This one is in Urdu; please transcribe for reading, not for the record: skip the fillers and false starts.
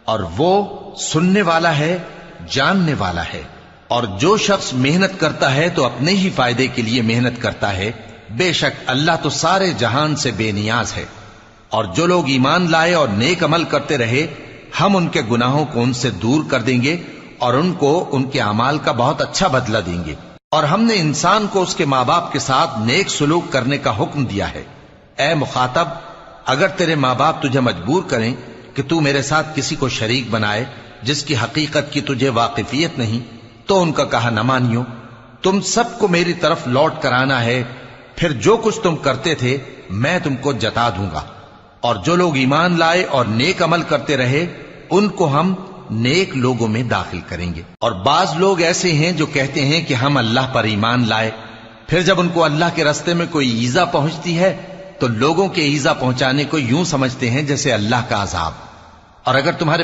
اور وہ سننے والا ہے، جاننے والا ہے۔ اور جو شخص محنت کرتا ہے تو اپنے ہی فائدے کے لیے محنت کرتا ہے، بے شک اللہ تو سارے جہان سے بے نیاز ہے۔ اور جو لوگ ایمان لائے اور نیک عمل کرتے رہے، ہم ان کے گناہوں کو ان سے دور کر دیں گے اور ان کو ان کے اعمال کا بہت اچھا بدلہ دیں گے۔ اور ہم نے انسان کو اس کے ماں باپ کے ساتھ نیک سلوک کرنے کا حکم دیا ہے۔ اے مخاطب، اگر تیرے ماں باپ تجھے مجبور کریں کہ تو میرے ساتھ کسی کو شریک بنائے جس کی حقیقت کی تجھے واقفیت نہیں، تو ان کا کہا نہ مانیو۔ تم سب کو میری طرف لوٹ کر آنا ہے، پھر جو کچھ تم کرتے تھے میں تم کو جتا دوں گا۔ اور جو لوگ ایمان لائے اور نیک عمل کرتے رہے، ان کو ہم نیک لوگوں میں داخل کریں گے۔ اور بعض لوگ ایسے ہیں جو کہتے ہیں کہ ہم اللہ پر ایمان لائے، پھر جب ان کو اللہ کے رستے میں کوئی ایذا پہنچتی ہے تو لوگوں کے ایذا پہنچانے کو یوں سمجھتے ہیں جیسے اللہ کا عذاب۔ اور اگر تمہارے